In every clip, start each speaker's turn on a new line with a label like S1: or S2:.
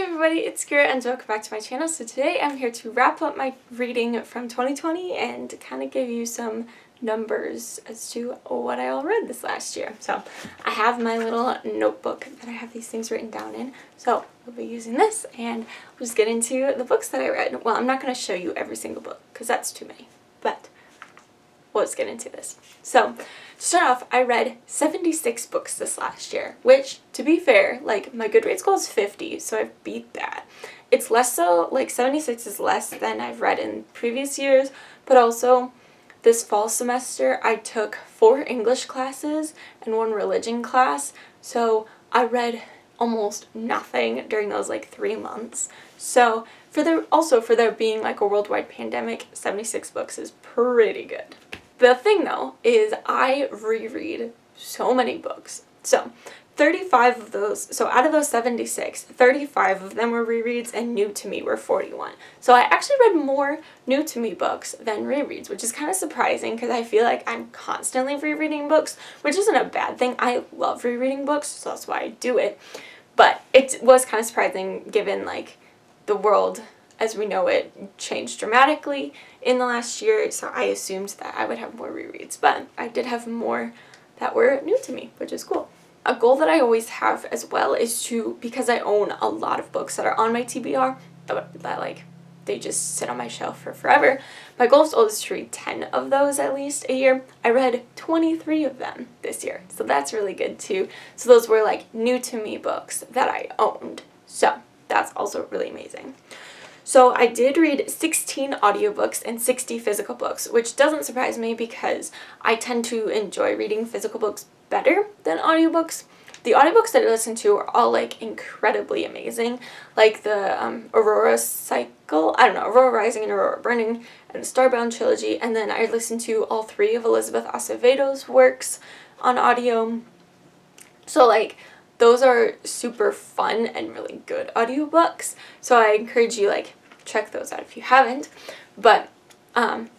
S1: everybody, it's Kira and welcome back to my channel. So today I'm here to wrap up my reading from 2020 and kind of give you some numbers as to what I all read this last year. So I have my little notebook that I have these things written down in. So we'll be using this and we'll just get into the books that I read. Well, I'm not going to show you every single book because that's too many, but we'll just get into this. So to start off, I read 76 books this last year, which, to be fair, like, my Goodreads goal is 50, so I beat that. It's less so, like, 76 is less than I've read in previous years, but also this fall semester I took 4 English classes and 1 religion class, so I read almost nothing during those, like, 3 months. So for there being, like, a worldwide pandemic, 76 books is pretty good. The thing, though, is I reread so many books. So 35 of those, so out of those 76, 35 of them were rereads and new to me were 41. So I actually read more new to me books than rereads, which is kind of surprising because I feel like I'm constantly rereading books, which isn't a bad thing. I love rereading books, so that's why I do it. But it was kind of surprising given, like, the world as we know it changed dramatically in the last year, so I assumed that I would have more rereads, but I did have more that were new to me, which is cool. A goal that I always have as well is to, because I own a lot of books that are on my TBR, that like, they just sit on my shelf for forever, my goal is always to read 10 of those at least a year. I read 23 of them this year, so that's really good too. So those were like new to me books that I owned, so that's also really amazing. So I did read 16 audiobooks and 60 physical books, which doesn't surprise me because I tend to enjoy reading physical books better than audiobooks. The audiobooks that I listen to are all, like, incredibly amazing, like the Aurora Cycle, Aurora Rising and Aurora Burning, and the Starbound trilogy, and then I listened to all 3 of Elizabeth Acevedo's works on audio. So, like, those are super fun and really good audiobooks, so I encourage you, like, check those out if you haven't. But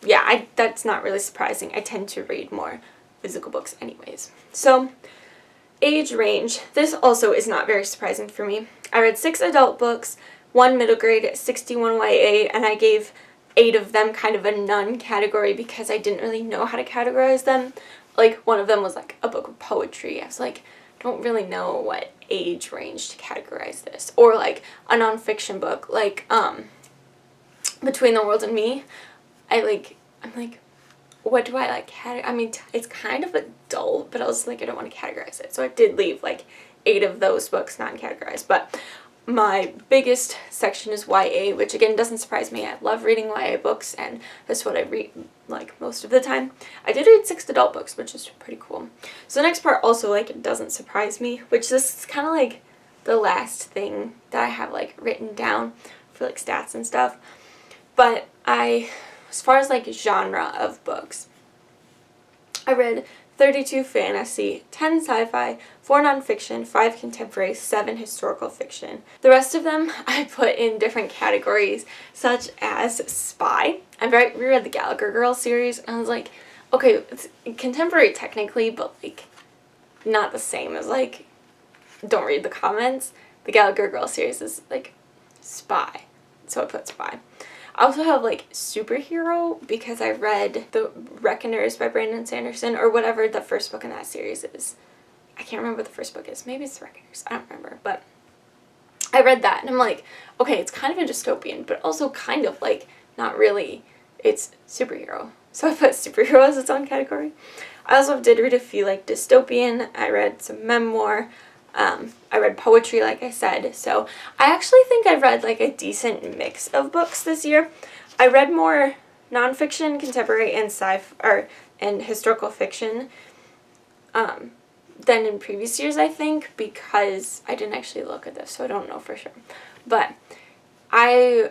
S1: yeah, that's not really surprising. I tend to read more physical books anyways. So age range, this also is not very surprising for me. I read 6 adult books, 1 middle grade, 61 YA, and I gave 8 of them kind of a none category because I didn't really know how to categorize them. Like, one of them was like a book of poetry. I was like, don't really know what age range to categorize this. Or like a nonfiction book, like Between the World and Me. I'm like, what do I like I mean, it's kind of adult, but I was like, I don't want to categorize it. So I did leave like 8 of those books non-categorized. But my biggest section is YA, which again doesn't surprise me. I love reading YA books, and that's what I read like most of the time. I did read 6 adult books, which is pretty cool. So the next part also, like, it doesn't surprise me, which this is kind of like the last thing that I have like written down for like stats and stuff. But as far as like genre of books, I read 32 fantasy, 10 sci-fi, 4 nonfiction, 5 contemporary, 7 historical fiction. The rest of them I put in different categories, such as spy. I reread the Gallagher Girls series, and I was like, okay, it's contemporary technically, but like not the same as like, don't read the comments. The Gallagher Girls series is like spy, so I put spy. I also have like superhero because I read The Reckoners by Brandon Sanderson, or whatever the first book in that series is. I can't remember what the first book is. Maybe it's The Reckoners. I don't remember. But I read that and I'm like, okay, it's kind of a dystopian, but also kind of like not really. It's superhero. So I put superhero as its own category. I also did read a few like dystopian. I read some memoir. I read poetry, like I said, so I actually think I read like a decent mix of books this year. I read more nonfiction, contemporary, and and historical fiction than in previous years, I think, because I didn't actually look at this, so I don't know for sure. But I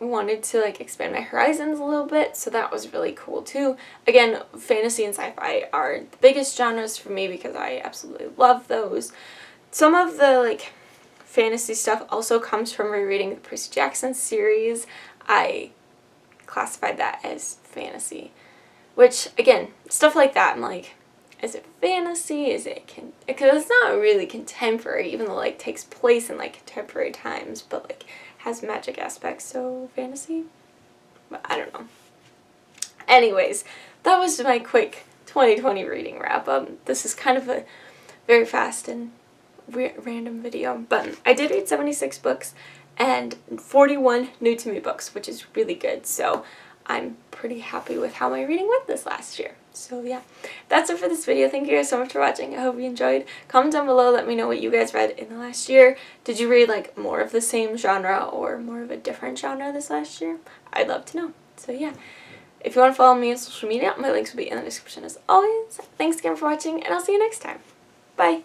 S1: wanted to like expand my horizons a little bit, so that was really cool too. Again, fantasy and sci-fi are the biggest genres for me because I absolutely love those. Some of the like fantasy stuff also comes from rereading the Percy Jackson series. I classified that as fantasy, which again, stuff like that, I'm like, Is it fantasy? Is it because it's not really contemporary, even though like takes place in like contemporary times, but like has magic aspects, so fantasy? But I don't know. Anyways, that was my quick 2020 reading wrap up. This is kind of a very fast and random video, but I did read 76 books and 41 new to me books, which is really good. So I'm pretty happy with how my reading went this last year. So yeah, that's it for this video. Thank you guys so much for watching. I hope you enjoyed. Comment down below, let me know what you guys read in the last year. Did you read like more of the same genre or more of a different genre this last year? I'd love to know. So yeah, if you want to follow me on social media, my links will be in the description as always. Thanks again for watching, and I'll see you next time. Bye!